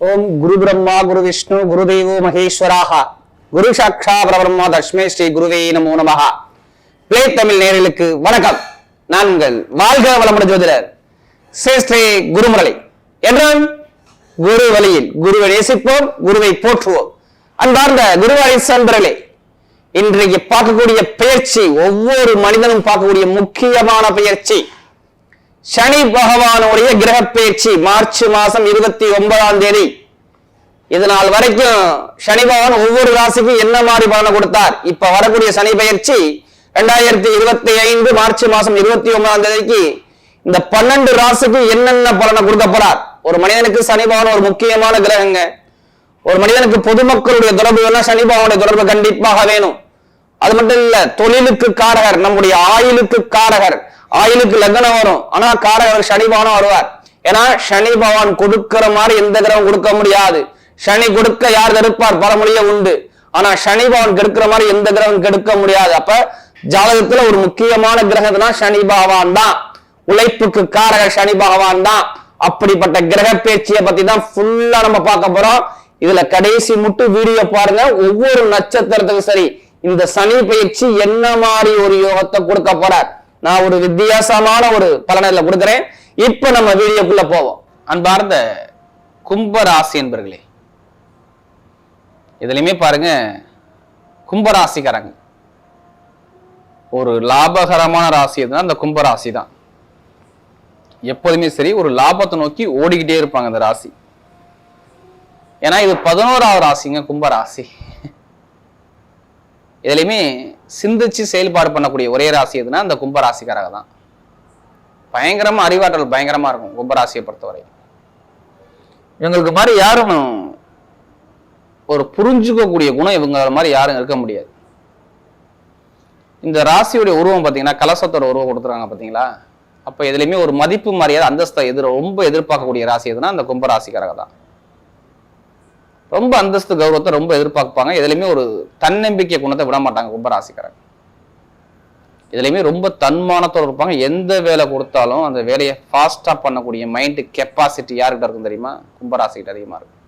ஓம் குரு பிரம்மா குரு விஷ்ணு குரு தேவோ மகேஸ்வராக குரு சாட்சா பரபிரம்மா தஸ்மே ஸ்ரீ குருவே நமோ நமஹ. பிளே தமிழ் நேயர்களுக்கு வணக்கம். நான் உங்கள் வாழ்க வளமுடன் ஜோதிடர் ஸ்ரீ குருமுரளி. என்றும் குரு வழியில் குருவை நேசிப்போம், குருவை போற்றுவோம். அன்பார்ந்த குருவாரி சன்பர்களே, இன்றைக்கு பார்க்கக்கூடிய பெயர்ச்சி ஒவ்வொரு மனிதனும் பார்க்கக்கூடிய முக்கியமான பெயர்ச்சி சனி பகவானுடைய கிரக பெயர்ச்சி. மார்ச் மாசம் 29ஆம் தேதி. இதனால் வரைக்கும் சனி பகவான் ஒவ்வொரு ராசிக்கும் என்ன மாதிரி பலனை கொடுத்தார். இப்ப வரக்கூடிய சனி பெயர்ச்சி 2025 மார்ச் மாசம் 29ஆம் தேதிக்கு இந்த 12 ராசிக்கு என்னென்ன பலனை கொடுக்க போறார். ஒரு மனிதனுக்கு சனி பகவான் ஒரு முக்கியமான கிரகங்க. ஒரு மனிதனுக்கு பொதுமக்களுடைய தொடர்பு வேணா சனி பகவானுடைய தொடர்பு கண்டிப்பாக வேணும். அது மட்டும் இல்ல, தொழிலுக்கு காரகர், நம்முடைய ஆயுளுக்கு காரகர். ஆயுளுக்கு லக்னம் வரும், ஆனா காரகர் சனி பகவான் வருவார். ஏன்னா சனி பகவான் கொடுக்கிற மாதிரி எந்த கிரகம் கொடுக்க முடியாது. சனி கொடுக்க யார் தடுப்பார், பரமொழியே உண்டு. ஆனா சனி பகவான் கெடுக்கிற மாதிரி எந்த கிரகம் கெடுக்க முடியாது. அப்ப ஜாதகத்துல ஒரு முக்கியமான கிரகம்னா சனி பகவான் தான். உழைப்புக்கு காரகர் சனி பகவான் தான். அப்படிப்பட்ட கிரக பேச்சியை பத்தி தான் ஃபுல்லா நம்ம பார்க்க போறோம். இதுல கடைசி முட்டு வீடியோ பாருங்க. ஒவ்வொரு நட்சத்திரத்துக்கும் சரி இந்த சனி பயிற்சி என்ன மாதிரி ஒரு யோகத்தை கொடுக்க போறார். நான் ஒரு வித்தியாசமான ஒரு பலனை கொடுக்கிறேன். இப்ப நம்ம வீடியோக்குள்ள போவோம். அன்பார்ந்த கும்பராசி என்பர்களே, இதுலயுமே பாருங்க, கும்பராசிக்காரங்க ஒரு லாபகரமான ராசி எதுனா அந்த கும்பராசி தான். எப்போதுமே சரி ஒரு லாபத்தை நோக்கி ஓடிக்கிட்டே இருப்பாங்க இந்த ராசி. ஏன்னா இது 11ஆவது ராசிங்க கும்பராசி. இதுலையுமே சிந்திச்சு செயல்பாடு பண்ணக்கூடிய ஒரே ராசி எதுனா அந்த கும்பராசிக்காரக தான். பயங்கரமா அறிவாற்றல் பயங்கரமா இருக்கும் கும்பராசியை பொறுத்தவரை. இவங்களுக்கு மாதிரி யாரும் ஒரு புரிஞ்சுக்கக்கூடிய குணம் இவங்க மாதிரி யாரும் இருக்க முடியாது. இந்த ராசியுடைய உருவம் பார்த்தீங்கன்னா கலசத்தோட உருவம் கொடுத்துருக்காங்க பார்த்தீங்களா. அப்ப இதுலையுமே ஒரு மதிப்பு மரியாதை அந்தஸ்தை ரொம்ப எதிர்பார்க்கக்கூடிய ராசி எதுனா அந்த கும்பராசிக்காரக தான். ரொம்ப அந்தஸ்து கௌரவத்தை ரொம்ப எதிர்பார்ப்பாங்க. இதுலையுமே ஒரு தன்னம்பிக்கை குணத்தை விட மாட்டாங்க கும்பராசிக்காரங்க. இதுலையுமே ரொம்ப தன்மானத்தோடு இருப்பாங்க. எந்த வேலை கொடுத்தாலும் அந்த வேலையை ஃபாஸ்டா பண்ணக்கூடிய மைண்ட் கெப்பாசிட்டி யாருக்கிட்ட இருக்கும் தெரியுமா? கும்பராசிக்கிட்ட அதிகமா இருக்கும்.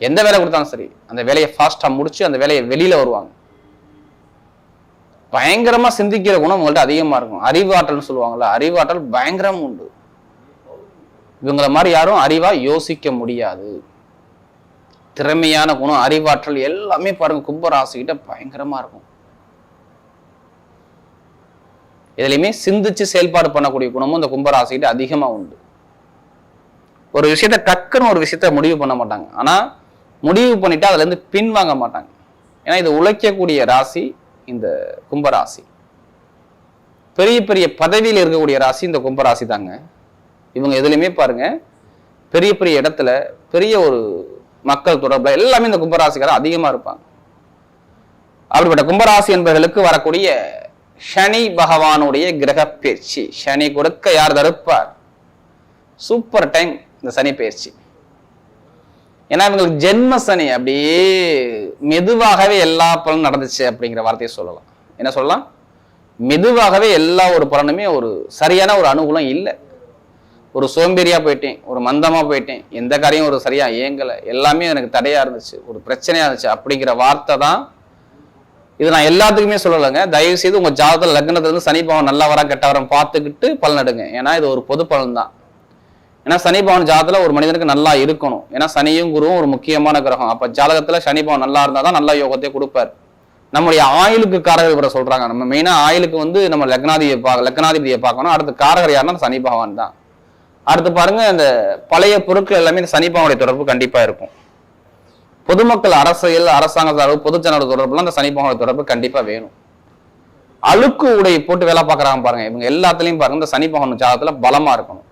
எந்த வேலை கொடுத்தாலும் சரி அந்த வேலையை ஃபாஸ்டா முடிச்சு அந்த வேலையை வெளியில வருவாங்க. பயங்கரமா சிந்திக்கிற குணம் உங்கள்ட்ட அதிகமா இருக்கும். அறிவாற்றல்னு சொல்லுவாங்கல்ல, அறிவாற்றல் பயங்கரம் உண்டு. இவங்கள மாதிரி யாரும் அறிவா யோசிக்க முடியாது. திறமையான குணம், அறிவாற்றல் எல்லாமே பாருங்க கும்பராசிக்கிட்ட பயங்கரமா இருக்கும். இதுலையுமே சிந்திச்சு செயல்பாடு பண்ணக்கூடிய குணமும் இந்த கும்பராசிக்கிட்ட அதிகமா உண்டு. ஒரு விஷயத்த டக்குன்னு ஒரு விஷயத்த முடிவு பண்ண மாட்டாங்க. ஆனா முடிவு பண்ணிட்டு அதுல இருந்து பின் வாங்க மாட்டாங்க. ஏன்னா இது உழைக்கக்கூடிய ராசி இந்த கும்பராசி. பெரிய பெரிய பதவியில் இருக்கக்கூடிய ராசி இந்த கும்பராசி தாங்க. இவங்க எதுலையுமே பாருங்க பெரிய பெரிய இடத்துல பெரிய ஒரு மக்கள் தொடர்புல எல்லாமே இந்த கும்பராசிக்காரர் அதிகமா இருப்பாங்க. அப்படிப்பட்ட கும்பராசி என்பவர்களுக்கு வரக்கூடிய சனி பகவானுடைய கிரக பயிற்சி. சனி கொடுக்க யார் தடுப்பார்? சூப்பர் டைம் இந்த சனி பயிற்சி. ஏன்னா இவங்களுக்கு ஜென்ம சனி அப்படியே மெதுவாகவே எல்லா பலனும் நடந்துச்சு அப்படிங்கிற வார்த்தையை சொல்லலாம். என்ன சொல்லலாம்? மெதுவாகவே எல்லா ஒரு பலனுமே ஒரு சரியான ஒரு அனுகூலம் இல்லை. ஒரு சோம்பேறியா போயிட்டேன், ஒரு மந்தமா போயிட்டேன், எந்த காரியம் ஒரு சரியா இயங்கலை, எல்லாமே எனக்கு தடையா இருந்துச்சு, ஒரு பிரச்சனையா இருந்துச்சு அப்படிங்கிற வார்த்தை தான் இது. நான் எல்லாத்துக்குமே சொல்லலைங்க. தயவு செய்து உங்க ஜாதகத்துல லக்னத்துல இருந்து சனி பகவான் நல்லா வரா கெட்ட வரம் பார்த்துக்கிட்டு பலன் எடுங்க. ஏன்னா இது ஒரு பொது பலன் தான். ஏன்னா சனி பகவான் ஜாதகத்துல ஒரு மனிதனுக்கு நல்லா இருக்கணும். ஏன்னா சனியும் குருவும் ஒரு முக்கியமான கிரகம். அப்ப ஜாதகத்துல சனி பகவான் நல்லா இருந்தா தான் நல்ல யோகத்தை கொடுப்பார். நம்முடைய ஆயுளுக்கு காரகர் இவரை சொல்றாங்க. நம்ம மெயினா ஆயுளுக்கு நம்ம லக்னாதிபதியை பார்க்கணும். அடுத்து காரகர் யாருன்னா சனி பகவான் தான். அடுத்து பாருங்க, இந்த பழைய பொருட்கள் எல்லாமே சனி பகவானுடைய தொடர்பு கண்டிப்பா இருக்கும். பொதுமக்கள் அரசியல் அரசாங்க பொதுஜன தொடர்புலாம் அந்த சனி பகவானுடைய தொடர்பு கண்டிப்பா வேணும். அழுக்கு உடை போட்டு வேலை பார்க்கறாங்க பாருங்க, இவங்க எல்லாத்துலயும் பாருங்க இந்த சனி பகவான் ஜாதகத்துல பலமா இருக்கணும்.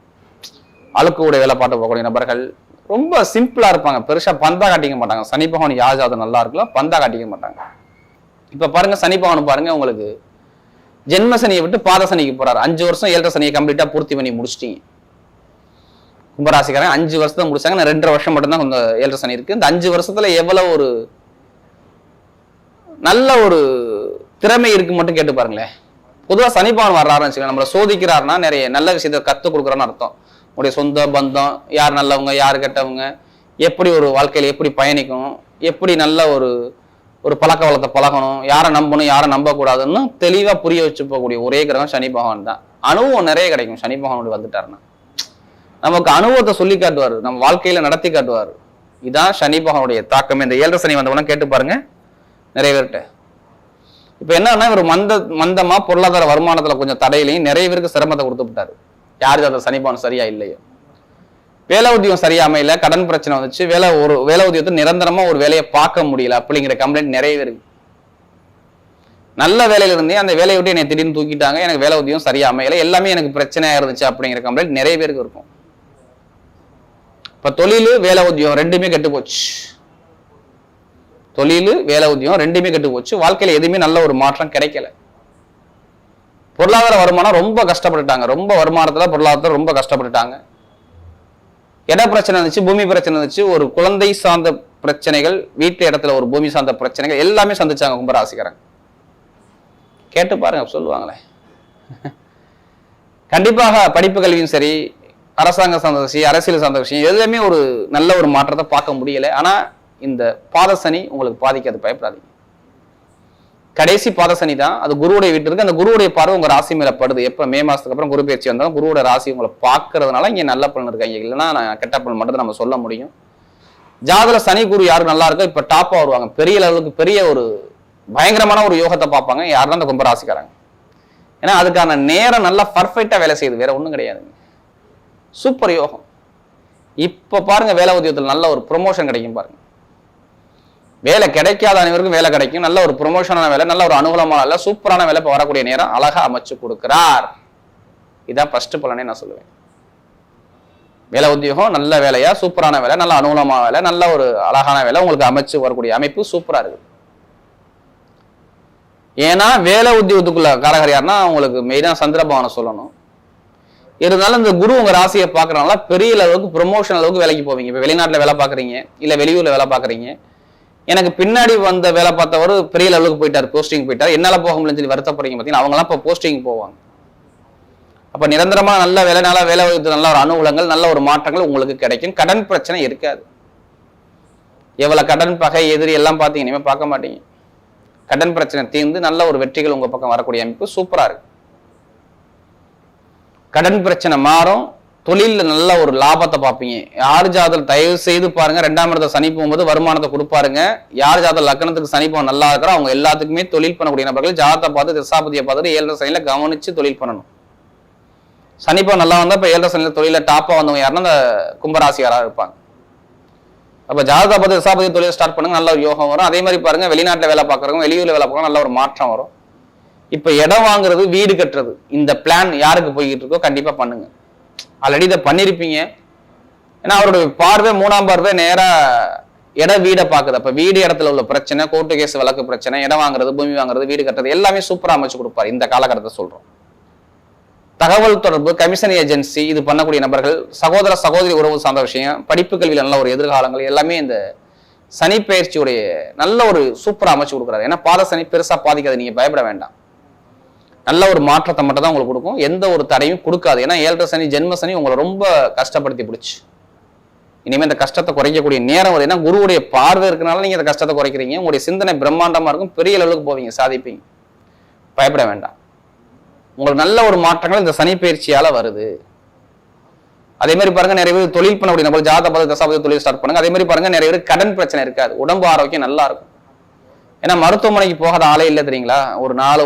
அழுக்கு உடை வேலை பார்த்து போகக்கூடிய நபர்கள் ரொம்ப சிம்பிளா இருப்பாங்க. பெருசா பந்தா காட்டிக்க மாட்டாங்க. சனி பகவான் யார் ஜாதகம் நல்லா இருக்கலாம், பந்தா காட்டிக்க மாட்டாங்க. இப்ப பாருங்க சனி பகவான் பாருங்க, உங்களுக்கு ஜென்ம சனியை விட்டு பாத சனிக்கு போறாரு. 5 வருஷம் 7 சனியை கம்ப்ளீட்டா பூர்த்தி பண்ணி முடிச்சிட்டீங்க. கும்பராசிக்காரங்க 5 வருஷத்தை முடிச்சாங்க. நான் 2.5 வருஷம் மட்டும்தான் கொஞ்சம் 7 சனி இருக்கு. இந்த 5 வருஷத்துல எவ்வளவு ஒரு நல்ல ஒரு திறமை இருக்கு மட்டும் கேட்டு பாருங்களேன். பொதுவாக சனி பகவான் வர்றாருன்னு வச்சுக்கோங்க, நம்மளை சோதிக்கிறாருன்னா நிறைய நல்ல விஷயத்தை கற்றுக் கொடுக்குறோன்னு அர்த்தம். உங்களுடைய சொந்த பந்தம், யார் நல்லவங்க யார் கெட்டவங்க, எப்படி ஒரு வாழ்க்கையில எப்படி பயணிக்கணும், எப்படி நல்ல ஒரு ஒரு பழக்க வளத்தை பழகணும், யாரை நம்பணும் யாரை நம்பக்கூடாதுன்னு தெளிவா புரிய வச்சு போகக்கூடிய ஒரே கிரகம் சனி பகவான் தான். அனுபவம் நிறைய கிடைக்கும் சனி பகவானோட வந்துட்டாருன்னா. நமக்கு அனுபவத்தை சொல்லி காட்டுவார், நம்ம வாழ்க்கையில நடத்தி காட்டுவார். இதான் சனி பகவானுடைய தாக்கம். இந்த 7 சனி வந்தவன கேட்டு பாருங்க நிறைய பேர்கிட்ட. இப்ப என்னன்னா ஒரு மந்தமா பொருளாதார வருமானத்துல கொஞ்சம் தடையிலையும் நிறைய பேருக்கு சிரமத்தை கொடுத்து விட்டாரு. யாரு அந்த சனி பகவான் சரியா இல்லையோ, வேலை உத்தியோகம் சரியா அமையல, கடன் பிரச்சனை வந்துச்சு, வேலை உத்தியோகத்தை நிரந்தரமா ஒரு வேலையை பார்க்க முடியல அப்படிங்கிற கம்ப்ளைண்ட் நிறைய பேருக்கு. நல்ல வேலையில இருந்தே அந்த வேலையை விட்டு என்னை திடீர்னு தூக்கிட்டாங்க, எனக்கு வேலை உத்தியோகம் சரியா அமையல, எல்லாமே எனக்கு பிரச்சனையா இருந்துச்சு அப்படிங்கிற கம்ப்ளைண்ட் நிறைய பேருக்கு இருக்கும். இப்ப தொழில் வேலை உத்தியோகம் ரெண்டுமே கெட்டு போச்சு. தொழில் வேலை உத்தியோகம் ரெண்டுமே கெட்டு போச்சு. வாழ்க்கையில எதுவுமே நல்ல ஒரு மாற்றம் கிடைக்கல. பொருளாதார வருமானம் ரொம்ப கஷ்டப்பட்டுட்டாங்க, ரொம்ப வருமானத்துல பொருளாதாரத்துல ரொம்ப கஷ்டப்பட்டுட்டாங்க. இட பிரச்சனை இருந்துச்சு, பூமி பிரச்சனை இருந்துச்சு, ஒரு குழந்தை சார்ந்த பிரச்சனைகள், வீட்டு இடத்துல ஒரு பூமி சார்ந்த பிரச்சனைகள் எல்லாமே சந்திச்சாங்க கும்பராசிக்காரங்க. கேட்டு பாருங்க சொல்லுவாங்களே. கண்டிப்பாக படிப்பு கல்வியும் சரி, அரசாங்க சார்ந்த விஷயம், அரசியல் சார்ந்த விஷயம் எதுவுமே ஒரு நல்ல ஒரு மாற்றத்தை பார்க்க முடியல. ஆனா இந்த பாதசனி உங்களுக்கு பாதிக்காது, பயப்படாதீங்க. கடைசி பாதசனி தான், அது குருவுடைய வீட்டு இருக்கு. அந்த குருவுடைய பார்வை உங்க ராசி மேல படுது. எப்ப மே மாசத்துக்கு அப்புறம் குரு பயிற்சி வந்தாலும் குருவோட ராசி உங்களை பார்க்கறதுனால இங்க நல்ல பலன் இருக்காங்க. இல்லைன்னா நான் கெட்ட பலன் மட்டும் நம்ம சொல்ல முடியும். ஜாதகத்துல சனி குரு யாரு நல்லா இருக்கோ இப்ப டாப்பா வருவாங்க. பெரிய லெவலுக்கு பெரிய ஒரு பயங்கரமான ஒரு யோகத்தை பார்ப்பாங்க. யாருன்னா அந்த கும்பராசிக்காரங்க. ஏன்னா அதுக்கான நேரம் நல்லா பர்ஃபெக்டா வேலை செய்யுது, வேற ஒண்ணும் கிடையாதுங்க. சூப்பர் யோகம். இப்ப பாருங்க வேலை உத்தியோகத்தில் நல்ல ஒரு ப்ரொமோஷன் கிடைக்கும் பாருங்க. வேலை கிடைக்காத அனைவருக்கும் வேலை கிடைக்கும். நல்ல ஒரு ப்ரொமோஷனான வேலை, நல்ல ஒரு அனுகூலமான வேலை, சூப்பரான வேலை இப்ப வரக்கூடிய நேரம் அழகா அமைச்சு கொடுக்கிறார். இதான் ஃபர்ஸ்ட் பலனே நான் சொல்லுவேன். வேலை உத்தியோகம் நல்ல வேலையா, சூப்பரான வேலை, நல்ல அனுகூலமான வேலை, நல்ல ஒரு அழகான வேலை உங்களுக்கு அமைச்சு வரக்கூடிய அமைப்பு சூப்பரா இருக்கு. ஏன்னா வேலை உத்தியோகத்துக்குள்ள காரகர் யாருன்னா உங்களுக்கு மெயினா சந்திரபவனை சொல்லணும். இருந்தாலும் இந்த குரு உங்க ராசியை பாக்குறதுனால பெரிய அளவுக்கு ப்ரொமோஷன் அளவுக்கு வேலைக்கு போவீங்க. இப்ப வெளிநாட்டுல வேலை பாக்குறீங்க, இல்ல வெளியூர்ல வேலை பாக்குறீங்க. எனக்கு பின்னாடி வந்த வேலை பார்த்தவர் பெரிய லெவலுக்கு போயிட்டாரு, போஸ்டிங் போயிட்டாரு, என்னால போக முடியலன்னு சொல்லி வருத்தப்படுறீங்க பார்த்தீங்கன்னா, அவங்களாம் இப்போ போஸ்டிங் போவாங்க. அப்ப நிரந்தரமா நல்ல வேலை, நல்ல வேலை, நல்ல ஒரு அனுகூலங்கள், நல்ல ஒரு மாற்றங்கள் உங்களுக்கு கிடைக்கும். கடன் பிரச்சனை இருக்காது. எவ்வளவு கடன் பகை எதிரி எல்லாம் பார்த்தீங்க, இனிமே பார்க்க மாட்டீங்க. கடன் பிரச்சனை தீர்ந்து நல்ல ஒரு வெற்றிகள் உங்க பக்கம் வரக்கூடிய அமைப்பு சூப்பரா இருக்கு. கடன் பிரச்சனை மாறும். தொழில நல்ல ஒரு லாபத்தை பார்ப்பீங்க. யார் ஜாதல் தயவு செய்து பாருங்க, 2ஆம் இடத்தை சனி போகும்போது வருமானத்தை கொடுப்பாருங்க. யார் ஜாதல் லக்னத்துக்கு சனி போக நல்லா இருக்கிறோம் அவங்க எல்லாத்துக்குமே தொழில் பண்ணக்கூடிய நபர்கள் ஜாதத்தை பார்த்து திசாபதியை பார்த்துட்டு 7ஆம் சனியில கவனிச்சு தொழில் பண்ணணும். சனிப்பா நல்லா வந்தா இப்ப 7ஆம் சனியில தொழில டாப்பா வந்தவங்க யாருன்னா அந்த கும்பராசியாரா இருப்பாங்க. அப்ப ஜாதகத்தை பார்த்து திசாபதியை தொழிலை ஸ்டார்ட் பண்ணுங்க, நல்ல ஒரு யோகம் வரும். அதே மாதிரி பாருங்க வெளிநாட்டுல வேலை பார்க்கறவங்க, வெளியூர்ல வேலை பார்க்கறவங்க நல்ல ஒரு மாற்றம் வரும். இப்ப இடம் வாங்குறது, வீடு கட்டுறது, இந்த பிளான் யாருக்கு போய்கிட்டு இருக்கோ கண்டிப்பா பண்ணுங்க. ஆல்ரெடி இதை பண்ணிருப்பீங்க. ஏன்னா அவருடைய பார்வை 3ஆம் பார்வை நேரா இட வீடை பாக்குது. அப்ப வீடு இடத்துல உள்ள பிரச்சனை, கோர்ட்டு கேஸ் வழக்கு பிரச்சனை, இடம் வாங்குறது, பூமி வாங்குறது, வீடு கட்டுறது எல்லாமே சூப்பரா அமைச்சு கொடுப்பாரு. இந்த காலகட்டத்தை சொல்றோம். தகவல் தொடர்பு, கமிஷன் ஏஜென்சி இது பண்ணக்கூடிய நபர்கள், சகோதர சகோதரி உறவு சார்ந்த விஷயம், படிப்பு கல்வியில் நல்ல ஒரு எதிர்காலங்கள் எல்லாமே இந்த சனி பயிற்சியுடைய நல்ல ஒரு சூப்பரா அமைச்சு கொடுக்குறாரு. ஏன்னா பாத சனி பெருசா பாதிக்காது, நீங்க பயப்பட வேண்டாம். நல்ல ஒரு மாற்றத்தை மட்டும் தான் உங்களுக்கு கொடுக்கும், எந்த ஒரு தடையும் கொடுக்காது. ஏன்னா 7ஆம் சனி ஜென்ம சனி உங்களை ரொம்ப கஷ்டப்படுத்தி பிடிச்சு. இனிமேல் இந்த கஷ்டத்தை குறைக்கக்கூடிய நேரம் வருது. ஏன்னா குருவுடைய பார்வை இருக்கனால நீங்க இந்த கஷ்டத்தை குறைக்கிறீங்க. உங்களுடைய சிந்தனை பிரம்மாண்டமா இருக்கும், பெரிய அளவுக்கு போவீங்க, சாதிப்பீங்க. பயப்பட வேண்டாம். உங்களுக்கு நல்ல ஒரு மாற்றங்கள் இந்த சனி பயிற்சியால வருது. அதே மாதிரி பாருங்க நிறைய பேர் தொழில் பண்ணக்கூடிய நபர் ஜாதக தசாபதி தொழில் ஸ்டார்ட் பண்ணுங்க. அதே மாதிரி பாருங்க நிறைய பேர் கடன் பிரச்சனை இருக்காது, உடம்பு ஆரோக்கியம் நல்லா இருக்கும். ஏன்னா மருத்துவமனைக்கு போகாத ஆளே இல்லை தெரியுங்களா?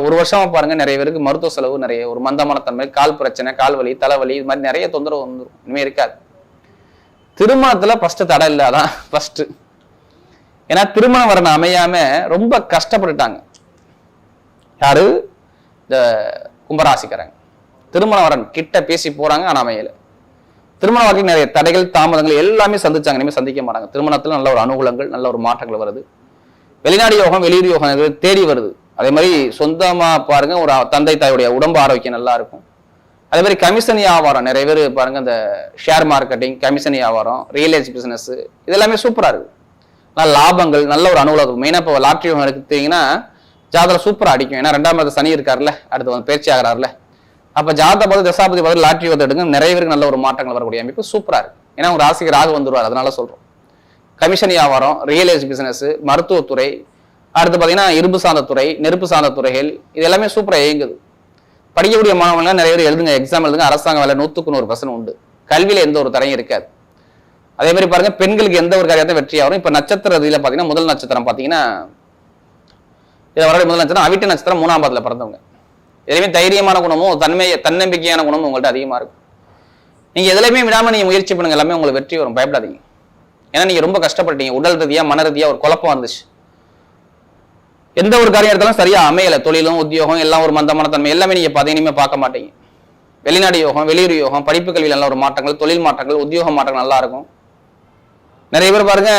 ஒரு வருஷமா பாருங்க நிறைய பேருக்கு மருத்துவ செலவு நிறைய, ஒரு மந்தமான தன்மை, கால் பிரச்சனை, கால் வலி, தலைவலி, இது மாதிரி நிறைய தொந்தரவு வந்துடும். இனிமே இருக்காது. திருமணத்துல ஃபர்ஸ்ட் தடை இல்லை, அதான் ஃபர்ஸ்ட். ஏன்னா திருமணம் வரணும் அமையாம ரொம்ப கஷ்டப்பட்டுட்டாங்க. யாரு? இந்த கும்பராசிக்காரங்க. திருமணம் வரன் கிட்ட பேசி போறாங்க, ஆனா அமையல. திருமண வாழ்க்கை நிறைய தடைகள், தாமதங்கள் எல்லாமே சந்திச்சாங்க, இனிமேல் சந்திக்க மாட்டாங்க. திருமணத்துல நல்ல ஒரு அனுகூலங்கள், நல்ல ஒரு மாற்றங்கள் வருது. வெளிநாடு யோகம், வெளியூர் யோகம் தேடி வருது. அதே மாதிரி சொந்தமா பாருங்க ஒரு தந்தை தாயுடைய உடம்பு ஆரோக்கியம் நல்லா இருக்கும். அதே மாதிரி கமிஷன் வியாபாரம் நிறைய பேர் பாருங்க, இந்த ஷேர் மார்க்கெட்டிங், கமிஷன் வியாபாரம், ரியல் எஸ்டேட் பிசினஸ் இது எல்லாமே சூப்பரா இருக்கு. நல்ல லாபங்கள், நல்ல ஒரு அனுகூலம். மெயினா இப்போ லாட்ரி யோகம் எடுத்தீங்கன்னா ஜாதகம் சூப்பரா அடிக்கும். ஏன்னா 2ஆம் இடத்துல சனி இருக்காருல்ல, அடுத்து வந்து பயிற்சி ஆகிறாருல. அப்ப ஜாதக பார்த்து தசாபதி பார்த்து லாட்ரி யோகத்தை எடுங்க, நிறைய பேருக்கு நல்ல ஒரு மாற்றங்கள் வரக்கூடிய அமைப்பு சூப்பரா இருக்கு. ஏன்னா உங்க ராசிக்கு ராகு வந்துருவார், அதனால சொல்றோம். கமிஷன் வியாபாரம், ரியல் எஸ்டேட் பிசினஸ், மருத்துவத்துறை, அடுத்து பார்த்தீங்கன்னா இரும்பு சார்ந்த துறை, நெருப்பு சார்ந்த துறைகள், இது எல்லாமே சூப்பராக இயங்குது. படிக்கக்கூடிய மாணவர்கள் நிறைய பேர் எழுதுங்க, எக்ஸாம் எழுதுங்க, அரசாங்க வேலை 100% உண்டு. கல்வியில எந்த ஒரு தடையும் இருக்காது. அதே மாதிரி பாருங்க, பெண்களுக்கு எந்த ஒரு காரியத்தை வெற்றியாகும். இப்ப நட்சத்திர இதில் பார்த்தீங்கன்னா முதல் நட்சத்திரம் பார்த்தீங்கன்னா இதை வர முதல் நட்சத்திரம் அவிட்ட நட்சத்திரம் 3ஆம் பாதத்தில் பிறந்தவங்க. எதுவுமே தைரியமான குணமும் தன்னம்பிக்கையான குணமும் உங்கள்கிட்ட அதிகமா இருக்கும். நீங்க எதுலையுமே விடாம நீங்க முயற்சி பண்ணுங்க, எல்லாமே உங்களுக்கு வெற்றி வரும், பயப்படாதீங்க. ஏன்னா நீங்க ரொம்ப கஷ்டப்பட்டீங்க, உடல் ரீதியா மன ரீதியா ஒரு குழப்பம் இருந்துச்சு. எந்த ஒரு காரியம் எடுத்தாலும் சரியா அமையல, தொழிலும் உத்தியோகம் எல்லாம் ஒரு மந்தமான தன்மை எல்லாமே நீங்க இனிமே பார்க்க மாட்டீங்க. வெளிநாடு யோகம், வெளியூர் யோகம், படிப்பு கல்வியில் நல்ல ஒரு மாற்றங்கள், தொழில் மாற்றங்கள், உத்தியோக மாற்றங்கள் நல்லா இருக்கும். நிறைய பேர் பாருங்க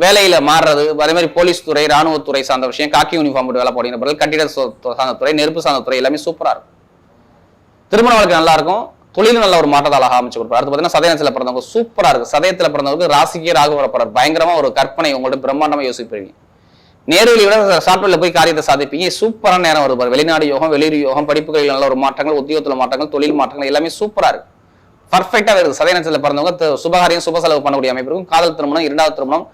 வேலையில மாறுறது, அதே மாதிரி போலீஸ் துறை, ராணுவத்துறை சார்ந்த விஷயம், காக்கி யூனிஃபார்ம் போட்டு வேலை போடுறீங்க, கட்டிட சார்ந்த துறை, நெருப்பு சார்ந்த துறை எல்லாமே சூப்பரா இருக்கும். திருமண வாழ்க்கை நல்லா இருக்கும், தொழிலும் நல்ல ஒரு மாற்றத்தை அழகா அமைச்சு கொடுப்பாரு. அடுத்து பார்த்தீங்கன்னா சதயத்தில் பிறந்தவங்க சூப்பரா இருக்கு. சதயத்தில் பிறந்தவங்களுக்கு ராசிக்கே ராகு வரப்படுறாரு, பயங்கரமா ஒரு கற்பனை, உங்கள்ட்ட பிரம்மாண்டமா யோசிப்பீங்க. நேர்வழி விட சாப்ட்வேர்ல போய் காரியத்தை சாதிப்பீங்க. சூப்பரான நேரம் வருவார். வெளிநாடு யோகம், வெளியூர் யோகம், படிப்புகளில் நல்ல ஒரு மாற்றங்கள், உத்தியோகத்துல மாற்றங்கள், தொழில் மாற்றங்கள் எல்லாமே சூப்பரா இருக்கு. பர்ஃபெக்டா வருது. சதயத்தில் பிறந்தவங்க சுபகாரியம் சுப செலவு பண்ணக்கூடிய அமைப்பு இருக்கும். காதல் திருமணம், இரண்டாவது திருமணம்,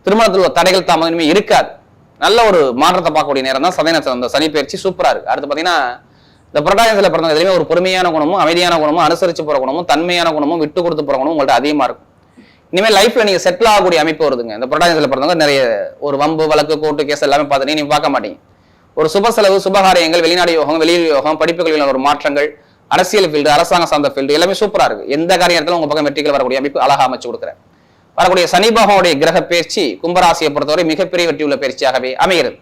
திருமணத்தில் தடைகள் தாமதமே இருக்காது. நல்ல ஒரு மாற்றத்தை பார்க்கக்கூடிய நேரம் தான் சதயத்தில். அந்த சனி பயிற்சி சூப்பரா இருக்கு. அடுத்து பாத்தீங்கன்னா இந்த புரட்டாதியில் பிறந்தவங்க எதுவுமே ஒரு பொறுமையான குணமும், அமைதியான குணமும், அனுசரிச்சு போற குணமும், தன்மையான குணமும், விட்டு கொடுத்து போற குணமும் உங்கள்ட்ட அதிகமா இருக்கும். இனிமேல் லைஃப்ல நீங்க செட்டில் ஆகக்கூடிய அமைப்பு வருதுங்க. இந்த புரட்டாதியில் பிறந்தவங்க நிறைய ஒரு வம்பு வழக்கு கோர்ட்டு கேஸ் எல்லாமே பார்த்துட்டு நீங்க பார்க்க மாட்டீங்க. ஒரு சுப செலவு, சுபகாரியங்கள், வெளிநாடு யோகம், வெளியூர் யோகம், படிப்புகளில் ஒரு மாற்றங்கள், அரசியல் ஃபீல்டு, அரசாங்க சார்ந்த ஃபீல்டு எல்லாமே சூப்பரா இருக்கு. எந்த காரியத்திலும் உங்க பக்கம் வெற்றிகள் வரக்கூடிய அமைப்பு அழகா அமைச்சு கொடுக்குறேன். வரக்கூடிய சனி பகவானுடைய கிரக பயிற்சி கும்பராசியை பொறுத்தவரை மிகப்பெரிய வெற்றி உள்ள பயிற்சியாகவே அமைகிறது.